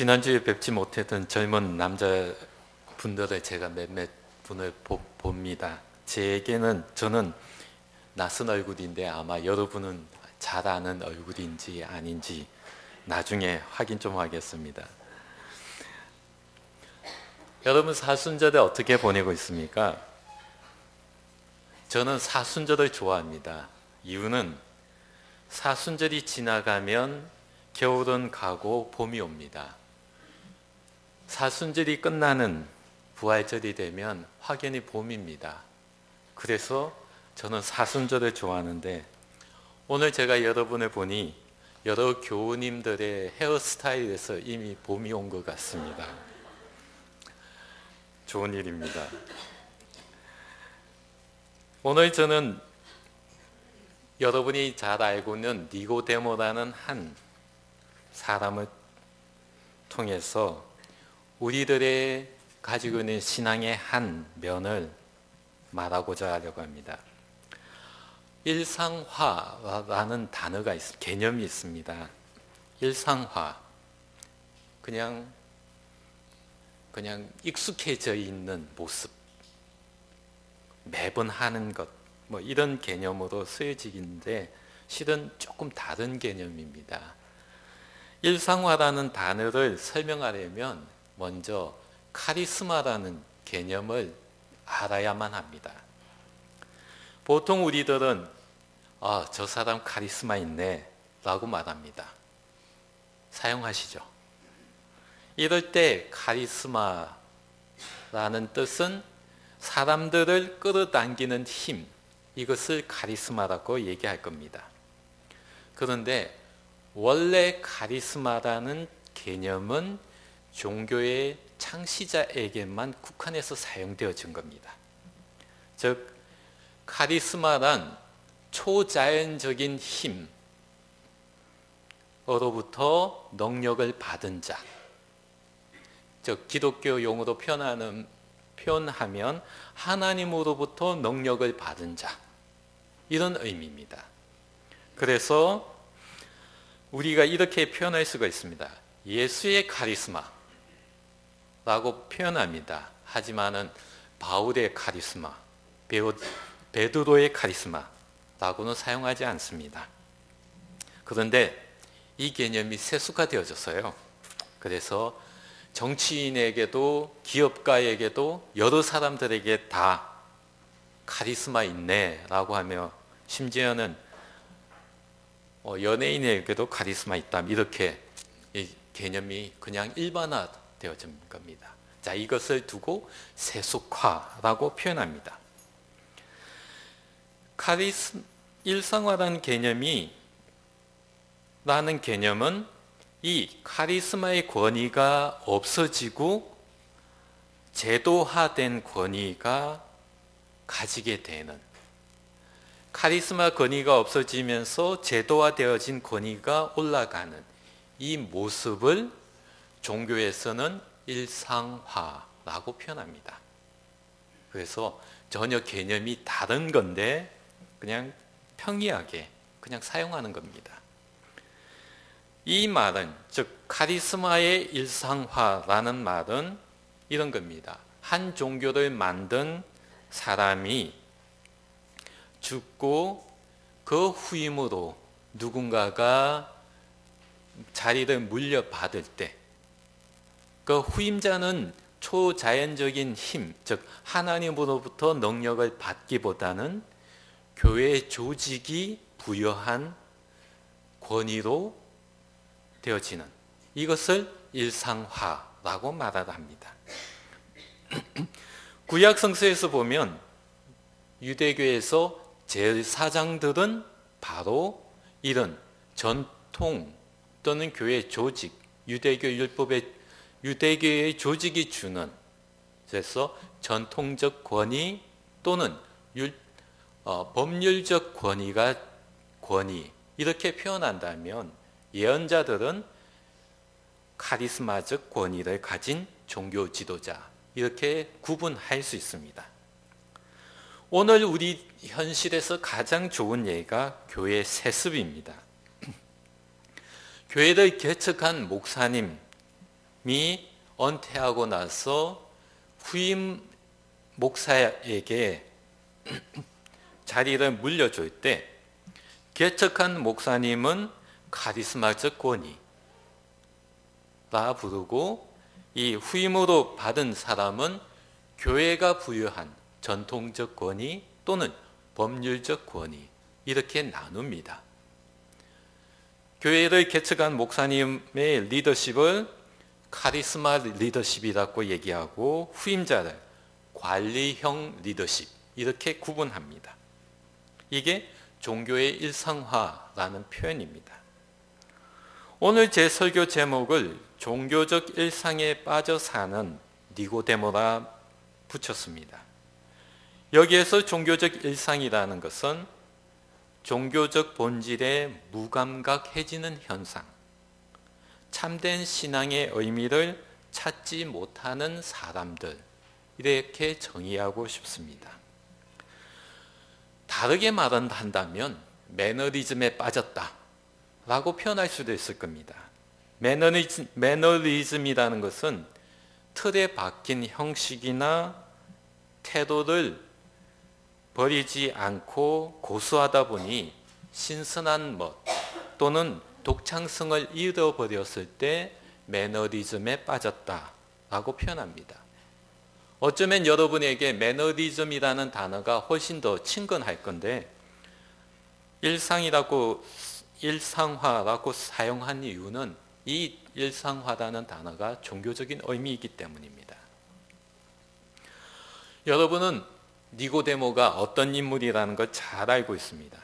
지난주에 뵙지 못했던 젊은 남자분들을 제가 몇몇 분을 봅니다. 제게는 저는 낯선 얼굴인데 아마 여러분은 잘 아는 얼굴인지 아닌지 나중에 확인 좀 하겠습니다. 여러분 사순절에 어떻게 보내고 있습니까? 저는 사순절을 좋아합니다. 이유는 사순절이 지나가면 겨울은 가고 봄이 옵니다. 사순절이 끝나는 부활절이 되면 확연히 봄입니다. 그래서 저는 사순절을 좋아하는데 오늘 제가 여러분을 보니 여러 교우님들의 헤어스타일에서 이미 봄이 온 것 같습니다. 좋은 일입니다. 오늘 저는 여러분이 잘 알고 있는 니고데모라는 한 사람을 통해서 우리들의 가지고 있는 신앙의 한 면을 말하고자 하려고 합니다. 일상화라는 단어가 개념이 있습니다. 일상화, 그냥 익숙해져 있는 모습, 매번 하는 것, 뭐 이런 개념으로 쓰여지는데 실은 조금 다른 개념입니다. 일상화라는 단어를 설명하려면 먼저 카리스마라는 개념을 알아야만 합니다. 보통 우리들은 저 사람 카리스마 있네 라고 말합니다. 사용하시죠? 이럴 때 카리스마라는 뜻은 사람들을 끌어당기는 힘, 이것을 카리스마라고 얘기할 겁니다. 그런데 원래 카리스마라는 개념은 종교의 창시자에게만 국한해서 사용되어진 겁니다. 즉 카리스마란 초자연적인 힘으로부터 능력을 받은 자, 즉 기독교 용어로 표현하면 하나님으로부터 능력을 받은 자, 이런 의미입니다. 그래서 우리가 이렇게 표현할 수가 있습니다. 예수의 카리스마라고 표현합니다. 하지만은 바울의 카리스마, 베드로의 카리스마라고는 사용하지 않습니다. 그런데 이 개념이 세속화되어졌어요. 그래서 정치인에게도 기업가에게도 여러 사람들에게 다 카리스마 있네 라고 하며 심지어는 연예인에게도 카리스마 있다, 이렇게 이 개념이 그냥 일반화되어진 겁니다. 자, 이것을 두고 세속화라고 표현합니다. 일상화라는 개념은 이 카리스마의 권위가 없어지고 제도화된 권위가 가지게 되는, 카리스마 권위가 없어지면서 제도화되어진 권위가 올라가는 이 모습을 종교에서는 일상화라고 표현합니다. 그래서 전혀 개념이 다른 건데 그냥 평이하게 그냥 사용하는 겁니다. 이 말은, 즉 카리스마의 일상화라는 말은 이런 겁니다. 한 종교를 만든 사람이 죽고 그 후임으로 누군가가 자리를 물려받을 때 그 후임자는 초자연적인 힘, 즉 하나님으로부터 능력을 받기보다는 교회 조직이 부여한 권위로 되어지는, 이것을 일상화라고 말하라 합니다. 구약 성서에서 보면 유대교에서 제사장들은 바로 이런 전통 또는 교회 조직, 유대교의 조직이 주는, 그래서 전통적 권위 또는 법률적 권위 이렇게 표현한다면 예언자들은 카리스마적 권위를 가진 종교 지도자, 이렇게 구분할 수 있습니다. 오늘 우리 현실에서 가장 좋은 예가 교회 세습입니다. 교회를 개척한 목사님 은퇴하고 나서 후임 목사에게 자리를 물려줄 때 개척한 목사님은 카리스마적 권위라 부르고, 이 후임으로 받은 사람은 교회가 부여한 전통적 권위 또는 법률적 권위, 이렇게 나눕니다. 교회를 개척한 목사님의 리더십을 카리스마 리더십이라고 얘기하고, 후임자를 관리형 리더십, 이렇게 구분합니다. 이게 종교의 일상화라는 표현입니다. 오늘 제 설교 제목을 종교적 일상에 빠져 사는 니고데모라 붙였습니다. 여기에서 종교적 일상이라는 것은 종교적 본질에 무감각해지는 현상, 참된 신앙의 의미를 찾지 못하는 사람들, 이렇게 정의하고 싶습니다. 다르게 말한다면 매너리즘에 빠졌다 라고 표현할 수도 있을 겁니다. 매너리즘이라는 것은 틀에 박힌 형식이나 태도를 버리지 않고 고수하다 보니 신선한 멋 또는 독창성을 잃어버렸을 때 매너리즘에 빠졌다라고 표현합니다. 어쩌면 여러분에게 매너리즘이라는 단어가 훨씬 더 친근할 건데, 일상화라고 사용한 이유는 이 일상화라는 단어가 종교적인 의미이기 때문입니다. 여러분은 니고데모가 어떤 인물이라는 걸 잘 알고 있습니다.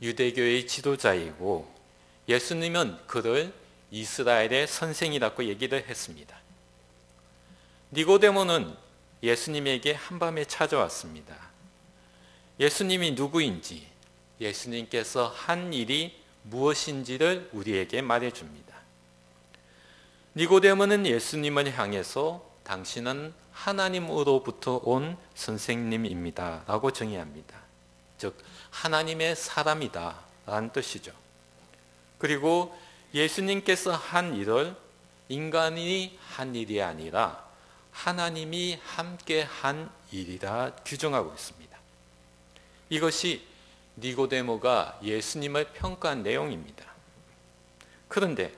유대교의 지도자이고 예수님은 그를 이스라엘의 선생이라고 얘기를 했습니다. 니고데모는 예수님에게 한밤에 찾아왔습니다. 예수님이 누구인지, 예수님께서 한 일이 무엇인지를 우리에게 말해줍니다. 니고데모는 예수님을 향해서 당신은 하나님으로부터 온 선생님입니다 라고 정의합니다. 즉 하나님의 사람이다 라는 뜻이죠. 그리고 예수님께서 한 일을 인간이 한 일이 아니라 하나님이 함께 한 일이라 규정하고 있습니다. 이것이 니고데모가 예수님을 평가한 내용입니다. 그런데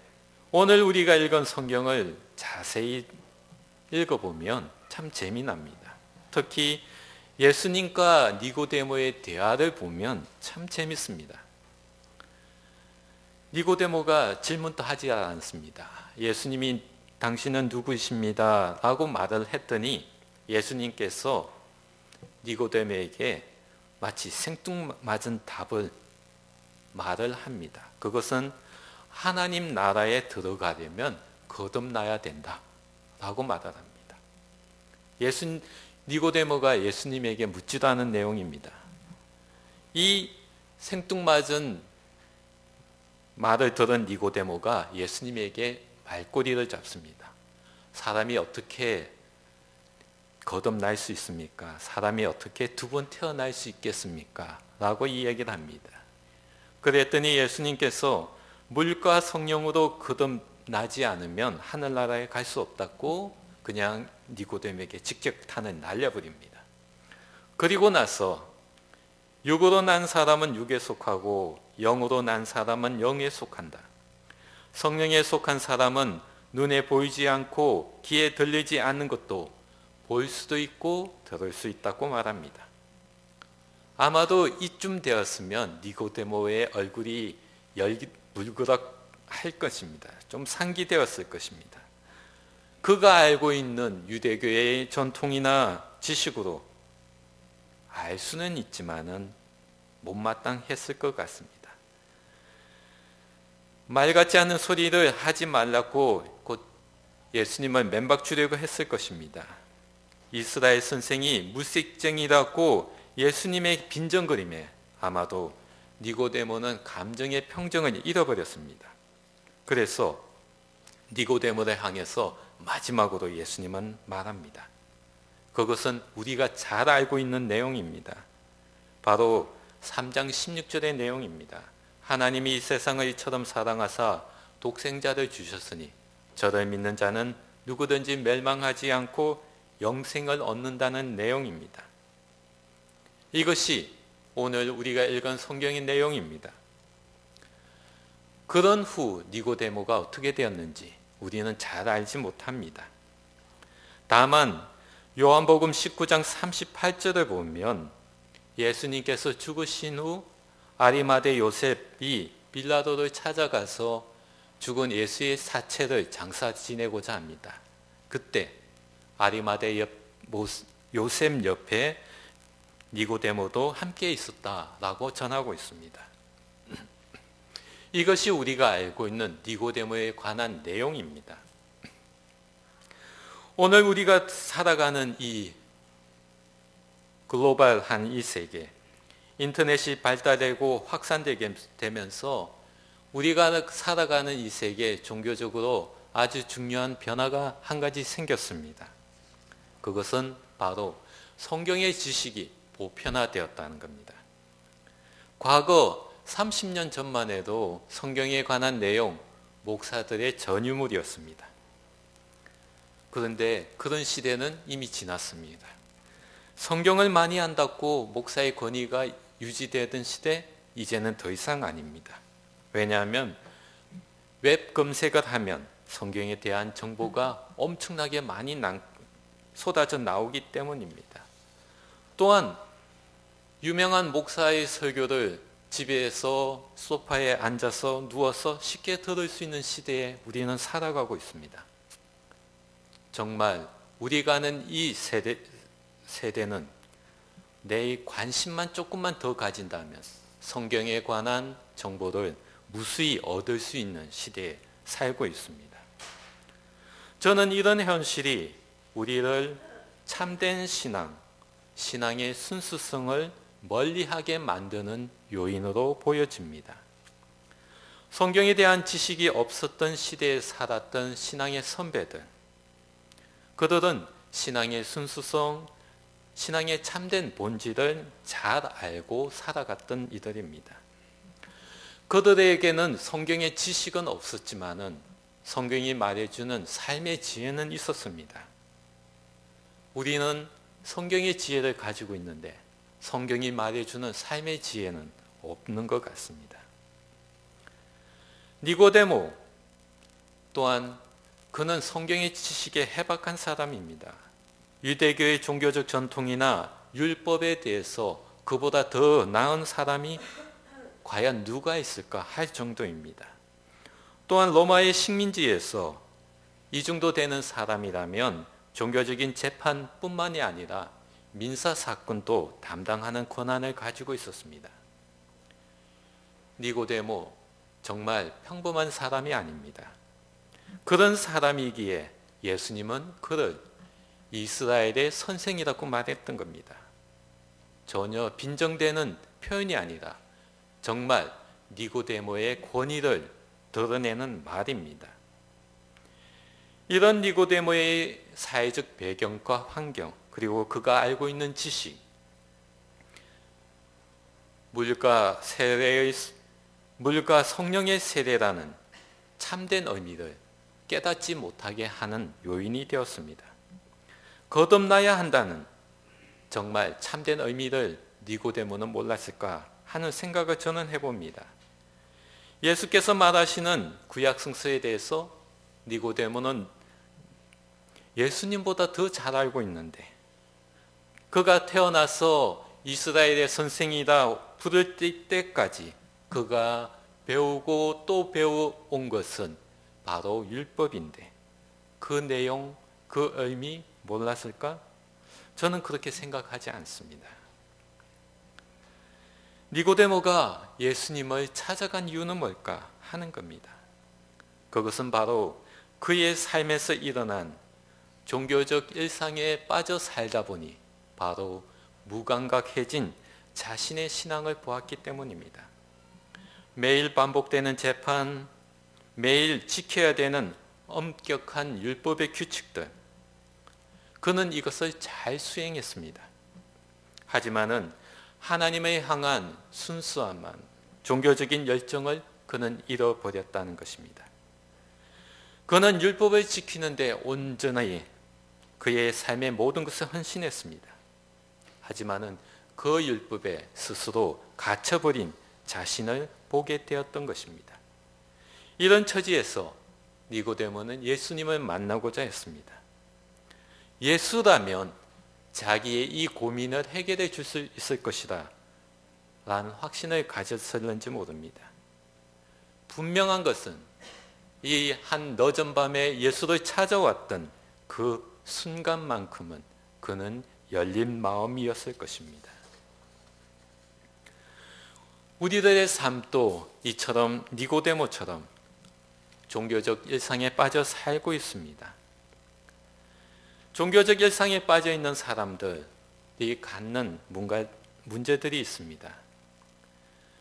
오늘 우리가 읽은 성경을 자세히 읽어보면 참 재미납니다. 특히 예수님과 니고데모의 대화를 보면 참 재밌습니다. 니고데모가 질문도 하지 않습니다. 예수님이 당신은 누구십니다 라고 말을 했더니 예수님께서 니고데모에게 마치 생뚱맞은 답을 말을 합니다. 그것은 하나님 나라에 들어가려면 거듭나야 된다 라고 말을 합니다. 니고데모가 예수님에게 묻지도 않은 내용입니다. 이 생뚱맞은 말을 들은 니고데모가 예수님에게 말꼬리를 잡습니다. 사람이 어떻게 거듭날 수 있습니까? 사람이 어떻게 두 번 태어날 수 있겠습니까? 라고 이 얘기를 합니다. 그랬더니 예수님께서 물과 성령으로 거듭나지 않으면 하늘나라에 갈 수 없다고 그냥 니고데모에게 직격탄을 날려버립니다. 그리고 나서 육으로 난 사람은 육에 속하고 영으로 난 사람은 영에 속한다. 성령에 속한 사람은 눈에 보이지 않고 귀에 들리지 않는 것도 볼 수도 있고 들을 수 있다고 말합니다. 아마도 이쯤 되었으면 니고데모의 얼굴이 물그럭할 것입니다. 좀 상기되었을 것입니다. 그가 알고 있는 유대교의 전통이나 지식으로 알 수는 있지만은 못마땅했을 것 같습니다. 말 같지 않은 소리를 하지 말라고 곧 예수님을 맨박 주려고 했을 것입니다. 이스라엘 선생이 무식쟁이라고 예수님의 빈정거림에 아마도 니고데모는 감정의 평정을 잃어버렸습니다. 그래서 니고데모를 향해서 마지막으로 예수님은 말합니다. 그것은 우리가 잘 알고 있는 내용입니다. 바로 3장 16절의 내용입니다. 하나님이 이 세상을 이처럼 사랑하사 독생자를 주셨으니 저를 믿는 자는 누구든지 멸망하지 않고 영생을 얻는다는 내용입니다. 이것이 오늘 우리가 읽은 성경의 내용입니다. 그런 후 니고데모가 어떻게 되었는지 우리는 잘 알지 못합니다. 다만 요한복음 19장 38절을 보면 예수님께서 죽으신 후 아리마대 요셉이 빌라도를 찾아가서 죽은 예수의 사체를 장사 지내고자 합니다. 그때 아리마대 요셉 옆에 니고데모도 함께 있었다라고 전하고 있습니다. 이것이 우리가 알고 있는 니고데모에 관한 내용입니다. 오늘 우리가 살아가는 이 글로벌한 이 세계, 인터넷이 발달되고 확산되면서 우리가 살아가는 이 세계에 종교적으로 아주 중요한 변화가 한 가지 생겼습니다. 그것은 바로 성경의 지식이 보편화되었다는 겁니다. 과거 30년 전만 해도 성경에 관한 내용, 목사들의 전유물이었습니다. 그런데 그런 시대는 이미 지났습니다. 성경을 많이 안다고 목사의 권위가 유지되던 시대, 이제는 더 이상 아닙니다. 왜냐하면 웹 검색을 하면 성경에 대한 정보가 엄청나게 많이 쏟아져 나오기 때문입니다. 또한 유명한 목사의 설교를 집에서 소파에 앉아서 누워서 쉽게 들을 수 있는 시대에 우리는 살아가고 있습니다. 정말 우리가 아는 이 세대는 내 관심만 조금만 더 가진다면 성경에 관한 정보를 무수히 얻을 수 있는 시대에 살고 있습니다. 저는 이런 현실이 우리를 참된 신앙의 순수성을 멀리하게 만드는 요인으로 보여집니다. 성경에 대한 지식이 없었던 시대에 살았던 신앙의 선배들, 그들은 신앙의 순수성, 신앙의 참된 본질을 잘 알고 살아갔던 이들입니다. 그들에게는 성경의 지식은 없었지만은 성경이 말해주는 삶의 지혜는 있었습니다. 우리는 성경의 지혜를 가지고 있는데 성경이 말해주는 삶의 지혜는 없는 것 같습니다. 니고데모 또한 그는 성경의 지식에 해박한 사람입니다. 유대교의 종교적 전통이나 율법에 대해서 그보다 더 나은 사람이 과연 누가 있을까 할 정도입니다. 또한 로마의 식민지에서 이 정도 되는 사람이라면 종교적인 재판뿐만이 아니라 민사사건도 담당하는 권한을 가지고 있었습니다. 니고데모 정말 평범한 사람이 아닙니다. 그런 사람이기에 예수님은 그를 이스라엘의 선생이라고 말했던 겁니다. 전혀 빈정되는 표현이 아니라 정말 니고데모의 권위를 드러내는 말입니다. 이런 니고데모의 사회적 배경과 환경, 그리고 그가 알고 있는 지식, 물과 성령의 세례라는 참된 의미를 깨닫지 못하게 하는 요인이 되었습니다. 거듭나야 한다는 정말 참된 의미를 니고데모는 몰랐을까 하는 생각을 저는 해봅니다. 예수께서 말하시는 구약 성서에 대해서 니고데모는 예수님보다 더 잘 알고 있는데 그가 태어나서 이스라엘의 선생이라 부를 때까지 그가 배우고 또 배워온 것은 바로 율법인데 그 내용, 그 의미 몰랐을까? 저는 그렇게 생각하지 않습니다. 니고데모가 예수님을 찾아간 이유는 뭘까 하는 겁니다. 그것은 바로 그의 삶에서 일어난 종교적 일상에 빠져 살다 보니 바로 무감각해진 자신의 신앙을 보았기 때문입니다. 매일 반복되는 재판, 매일 지켜야 되는 엄격한 율법의 규칙들, 그는 이것을 잘 수행했습니다. 하지만은 하나님을 향한 순수함만, 종교적인 열정을 그는 잃어버렸다는 것입니다. 그는 율법을 지키는데 온전히 그의 삶의 모든 것을 헌신했습니다. 하지만은 그 율법에 스스로 갇혀버린 자신을 보게 되었던 것입니다. 이런 처지에서 니고데모는 예수님을 만나고자 했습니다. 예수라면 자기의 이 고민을 해결해 줄 수 있을 것이다 라는 확신을 가졌을는지 모릅니다. 분명한 것은 이 한 늦은 밤에 예수를 찾아왔던 그 순간만큼은 그는 열린 마음이었을 것입니다. 우리들의 삶도 이처럼 니고데모처럼 종교적 일상에 빠져 살고 있습니다. 종교적 일상에 빠져 있는 사람들이 갖는 뭔가 문제들이 있습니다.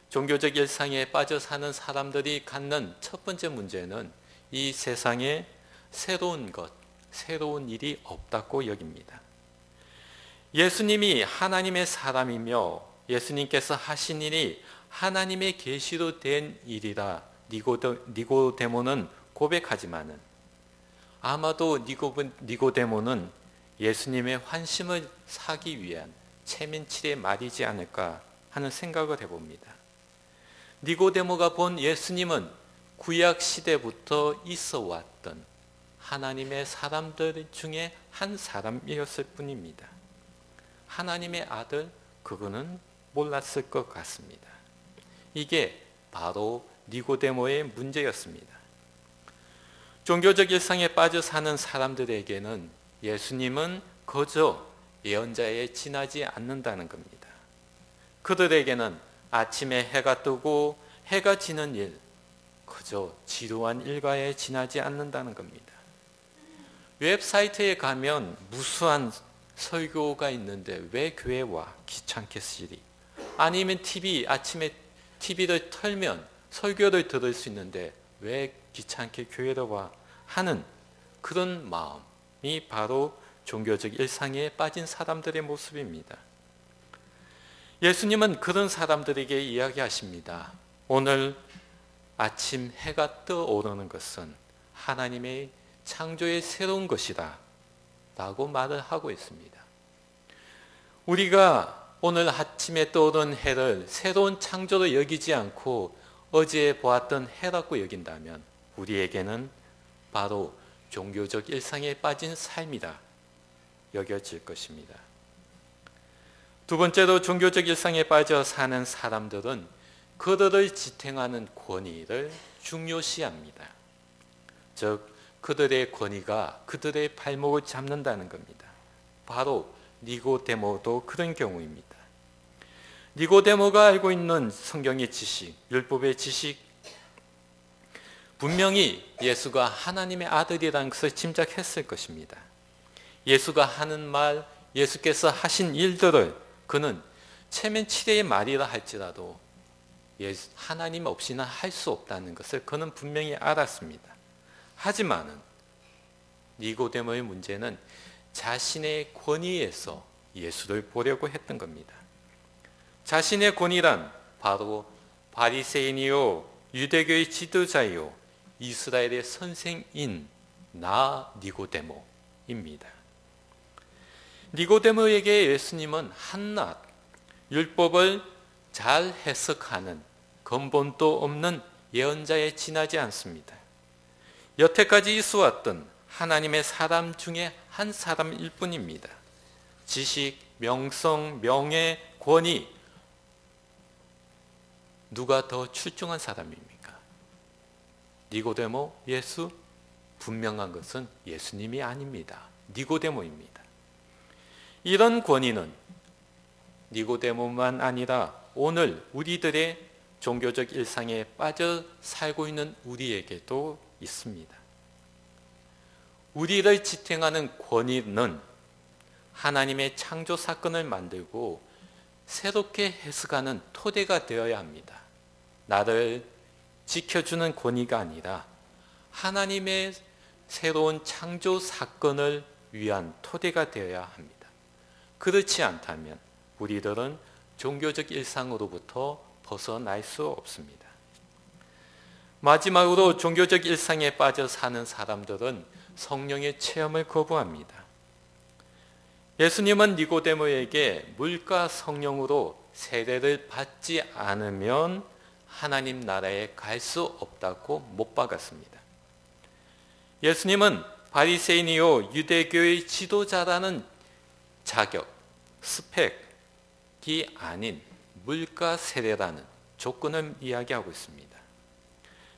종교적 일상에 빠져 사는 사람들이 갖는 첫 번째 문제는 이 세상에 새로운 것, 새로운 일이 없다고 여깁니다. 예수님이 하나님의 사람이며 예수님께서 하신 일이 하나님의 계시로 된 일이라 니고데모는 고백하지만은 아마도 니고데모는 예수님의 환심을 사기 위한 체면치레 말이지 않을까 하는 생각을 해봅니다. 니고데모가 본 예수님은 구약 시대부터 있어 왔던 하나님의 사람들 중에 한 사람이었을 뿐입니다. 하나님의 아들, 그거는 몰랐을 것 같습니다. 이게 바로 니고데모의 문제였습니다. 종교적 일상에 빠져 사는 사람들에게는 예수님은 그저 예언자에 지나지 않는다는 겁니다. 그들에게는 아침에 해가 뜨고 해가 지는 일, 그저 지루한 일과에 지나지 않는다는 겁니다. 웹사이트에 가면 무수한 설교가 있는데 왜 교회 와? 귀찮겠으리. 아니면 아침에 TV를 틀면 설교를 들을 수 있는데 왜 귀찮게 교회를 와? 하는 그런 마음이 바로 종교적 일상에 빠진 사람들의 모습입니다. 예수님은 그런 사람들에게 이야기하십니다. 오늘 아침 해가 떠오르는 것은 하나님의 창조의 새로운 것이다 라고 말을 하고 있습니다. 우리가 오늘 아침에 떠오른 해를 새로운 창조로 여기지 않고 어제 보았던 해라고 여긴다면 우리에게는 바로 종교적 일상에 빠진 삶이다 여겨질 것입니다. 두 번째로 종교적 일상에 빠져 사는 사람들은 그들을 지탱하는 권위를 중요시합니다. 즉 그들의 권위가 그들의 발목을 잡는다는 겁니다. 바로 니고데모도 그런 경우입니다. 니고데모가 알고 있는 성경의 지식, 율법의 지식, 분명히 예수가 하나님의 아들이라는 것을 짐작했을 것입니다. 예수가 하는 말, 예수께서 하신 일들을 그는 체면치레의 말이라 할지라도 하나님 없이는 할 수 없다는 것을 그는 분명히 알았습니다. 하지만은 니고데모의 문제는 자신의 권위에서 예수를 보려고 했던 겁니다. 자신의 권위란 바로 바리새인이요 유대교의 지도자요 이스라엘의 선생인 나 니고데모입니다. 니고데모에게 예수님은 한낱 율법을 잘 해석하는 근본도 없는 예언자에 지나지 않습니다. 여태까지 있어왔던 하나님의 사람 중에 한 사람일 뿐입니다. 지식, 명성, 명예, 권위, 누가 더 출중한 사람입니까? 니고데모, 예수? 분명한 것은 예수님이 아닙니다. 니고데모입니다. 이런 권위는 니고데모만 아니라 오늘 우리들의 종교적 일상에 빠져 살고 있는 우리에게도 있습니다. 우리를 지탱하는 권위는 하나님의 창조 사건을 만들고 새롭게 해석하는 토대가 되어야 합니다. 나를 지켜주는 권위가 아니라 하나님의 새로운 창조 사건을 위한 토대가 되어야 합니다. 그렇지 않다면 우리들은 종교적 일상으로부터 벗어날 수 없습니다. 마지막으로 종교적 일상에 빠져 사는 사람들은 성령의 체험을 거부합니다. 예수님은 니고데모에게 물과 성령으로 세례를 받지 않으면 하나님 나라에 갈 수 없다고 못 박았습니다. 예수님은 바리새인이요 유대교의 지도자라는 자격, 스펙이 아닌 물과 세례라는 조건을 이야기하고 있습니다.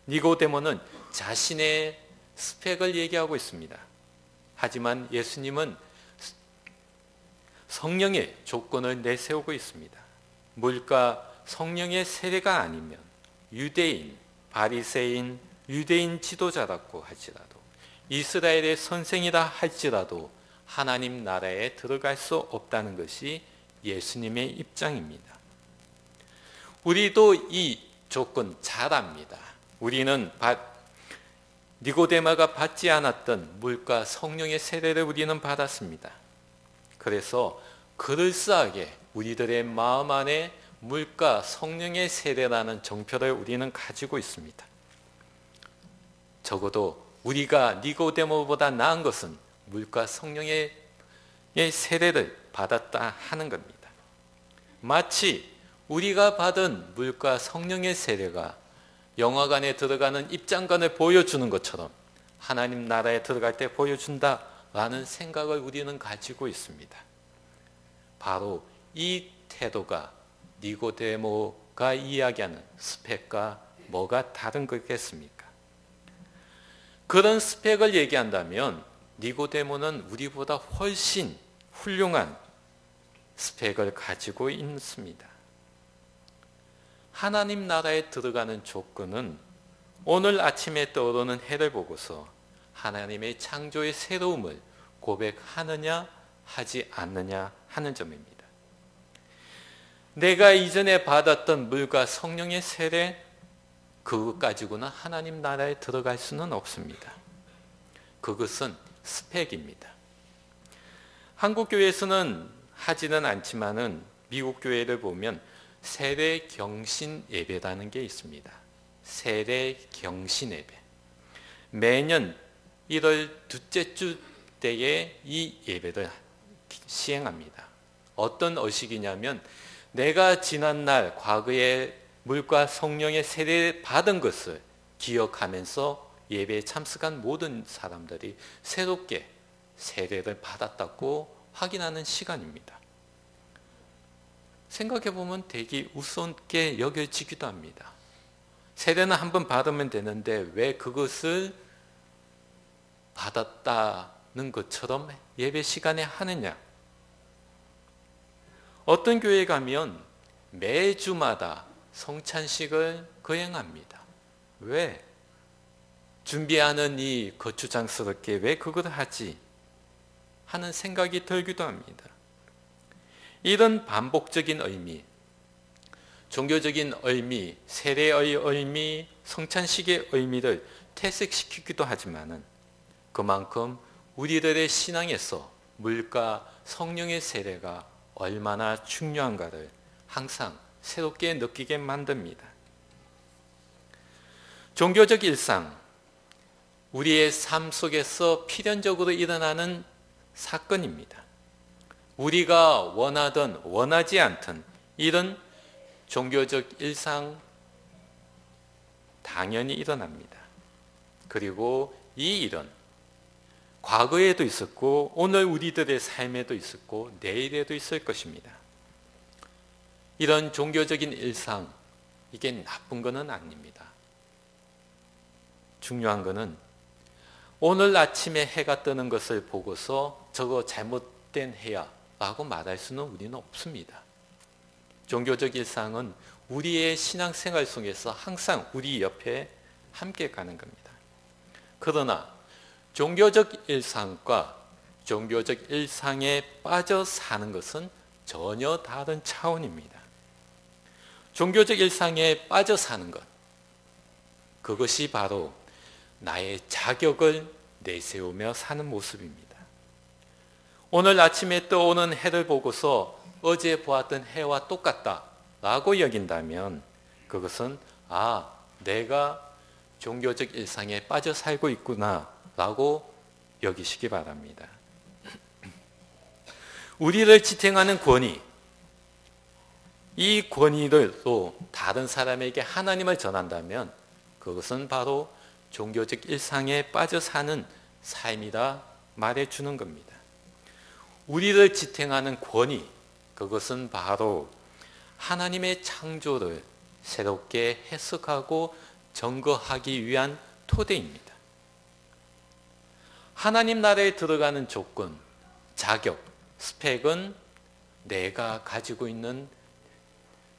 니고데모는 자신의 스펙을 얘기하고 있습니다. 하지만 예수님은 성령의 조건을 내세우고 있습니다. 물과 성령의 세례가 아니면 유대인, 바리새인, 유대인 지도자라고 할지라도 이스라엘의 선생이라 할지라도 하나님 나라에 들어갈 수 없다는 것이 예수님의 입장입니다. 우리도 이 조건 잘 압니다. 우리는 니고데모가 받지 않았던 물과 성령의 세례를 우리는 받았습니다. 그래서 그럴싸하게 우리들의 마음 안에 물과 성령의 세례라는 정표를 우리는 가지고 있습니다. 적어도 우리가 니고데모보다 나은 것은 물과 성령의 세례를 받았다 하는 겁니다. 마치 우리가 받은 물과 성령의 세례가 영화관에 들어가는 입장권을 보여주는 것처럼 하나님 나라에 들어갈 때 보여준다라는 생각을 우리는 가지고 있습니다. 바로 이 태도가 니고데모가 이야기하는 스펙과 뭐가 다른 거겠습니까? 그런 스펙을 얘기한다면 니고데모는 우리보다 훨씬 훌륭한 스펙을 가지고 있습니다. 하나님 나라에 들어가는 조건은 오늘 아침에 떠오르는 해를 보고서 하나님의 창조의 새로움을 고백하느냐 하지 않느냐 하는 점입니다. 내가 이전에 받았던 물과 성령의 세례 그것 가지고는 하나님 나라에 들어갈 수는 없습니다. 그것은 스펙입니다. 한국 교회에서는 하지는 않지만은 미국 교회를 보면 세례 경신 예배라는 게 있습니다. 세례 경신 예배. 매년 1월 둘째 주 때에 이 예배를 시행합니다. 어떤 의식이냐면 내가 지난날 과거에 물과 성령의 세례를 받은 것을 기억하면서 예배에 참석한 모든 사람들이 새롭게 세례를 받았다고 확인하는 시간입니다. 생각해보면 되게 우습게 여겨지기도 합니다. 세례는 한 번 받으면 되는데 왜 그것을 받았다는 것처럼 예배 시간에 하느냐? 어떤 교회에 가면 매주마다 성찬식을 거행합니다. 왜? 준비하는 이 거추장스럽게 왜 그걸 하지? 하는 생각이 들기도 합니다. 이런 반복적인 의미, 종교적인 의미, 세례의 의미, 성찬식의 의미를 퇴색시키기도 하지만은 그만큼 우리들의 신앙에서 물과 성령의 세례가 얼마나 중요한가를 항상 새롭게 느끼게 만듭니다. 종교적 일상, 우리의 삶 속에서 필연적으로 일어나는 사건입니다. 우리가 원하든 원하지 않든 이런 종교적 일상 당연히 일어납니다. 그리고 이 일은 과거에도 있었고 오늘 우리들의 삶에도 있었고 내일에도 있을 것입니다. 이런 종교적인 일상, 이게 나쁜 것은 아닙니다. 중요한 것은 오늘 아침에 해가 뜨는 것을 보고서 저거 잘못된 해야 라고 말할 수는 우리는 없습니다. 종교적 일상은 우리의 신앙생활 속에서 항상 우리 옆에 함께 가는 겁니다. 그러나 종교적 일상과 종교적 일상에 빠져 사는 것은 전혀 다른 차원입니다. 종교적 일상에 빠져 사는 것, 그것이 바로 나의 자격을 내세우며 사는 모습입니다. 오늘 아침에 떠오는 해를 보고서 어제 보았던 해와 똑같다 라고 여긴다면 그것은 내가 종교적 일상에 빠져 살고 있구나라고 여기시기 바랍니다. 우리를 지탱하는 권위, 이 권위를 또 다른 사람에게 하나님을 전한다면 그것은 바로 종교적 일상에 빠져 사는 삶이다 말해주는 겁니다. 우리를 지탱하는 권위, 그것은 바로 하나님의 창조를 새롭게 해석하고 점거하기 위한 토대입니다. 하나님 나라에 들어가는 조건, 자격, 스펙은 내가 가지고 있는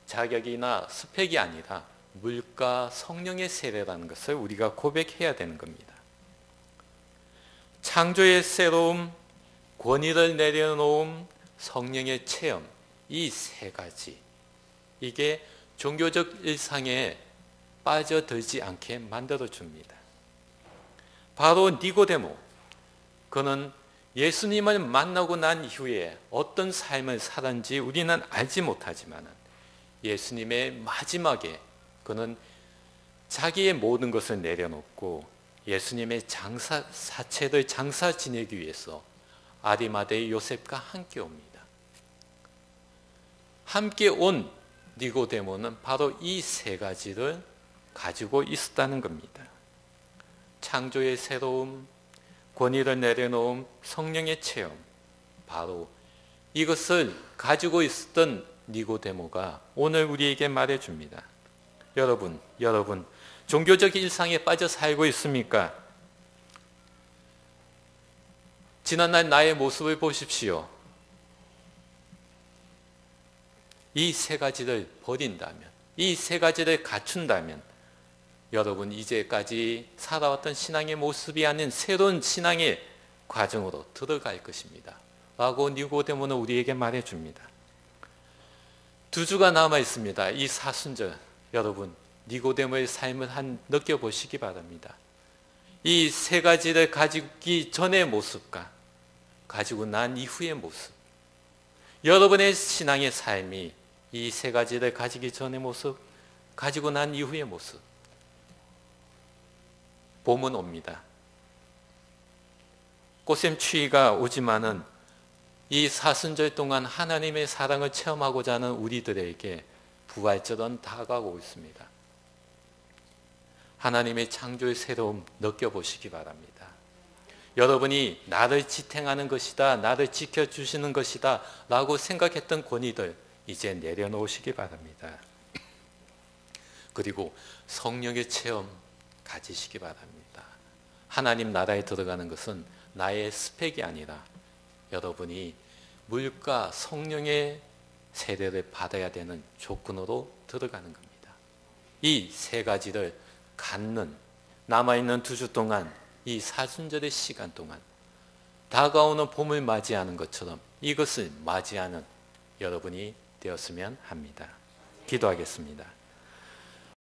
자격이나 스펙이 아니라 물과 성령의 세례라는 것을 우리가 고백해야 되는 겁니다. 창조의 새로움, 권위를 내려놓음, 성령의 체험, 이 세 가지, 이게 종교적 일상에 빠져들지 않게 만들어줍니다. 바로 니고데모, 그는 예수님을 만나고 난 이후에 어떤 삶을 살았는지 우리는 알지 못하지만 예수님의 마지막에 그는 자기의 모든 것을 내려놓고 예수님의 사체를 장사 지내기 위해서 아리마대의 요셉과 함께 옵니다. 함께 온 니고데모는 바로 이 세 가지를 가지고 있었다는 겁니다. 창조의 새로움, 권위를 내려놓음, 성령의 체험, 바로 이것을 가지고 있었던 니고데모가 오늘 우리에게 말해줍니다. 여러분, 종교적 일상에 빠져 살고 있습니까? 지난날 나의 모습을 보십시오. 이 세 가지를 버린다면, 이 세 가지를 갖춘다면 여러분 이제까지 살아왔던 신앙의 모습이 아닌 새로운 신앙의 과정으로 들어갈 것입니다. 라고 니고데모는 우리에게 말해줍니다. 두 주가 남아 있습니다. 이 사순절 여러분 니고데모의 삶을 느껴보시기 바랍니다. 이 세 가지를 가지기 전의 모습과 가지고 난 이후의 모습, 여러분의 신앙의 삶이 이 세 가지를 가지기 전의 모습, 가지고 난 이후의 모습, 봄은 옵니다. 꽃샘추위가 오지만은 이 사순절 동안 하나님의 사랑을 체험하고자 하는 우리들에게 부활절은 다가오고 있습니다. 하나님의 창조의 새로움 느껴보시기 바랍니다. 여러분이 나를 지탱하는 것이다, 나를 지켜주시는 것이다 라고 생각했던 권위들 이제 내려놓으시기 바랍니다. 그리고 성령의 체험 가지시기 바랍니다. 하나님 나라에 들어가는 것은 나의 스펙이 아니라 여러분이 물과 성령의 세례를 받아야 되는 조건으로 들어가는 겁니다. 이 세 가지를 갖는 남아있는 두 주 동안, 이 사순절의 시간 동안 다가오는 봄을 맞이하는 것처럼 이것을 맞이하는 여러분이 되었으면 합니다. 기도하겠습니다.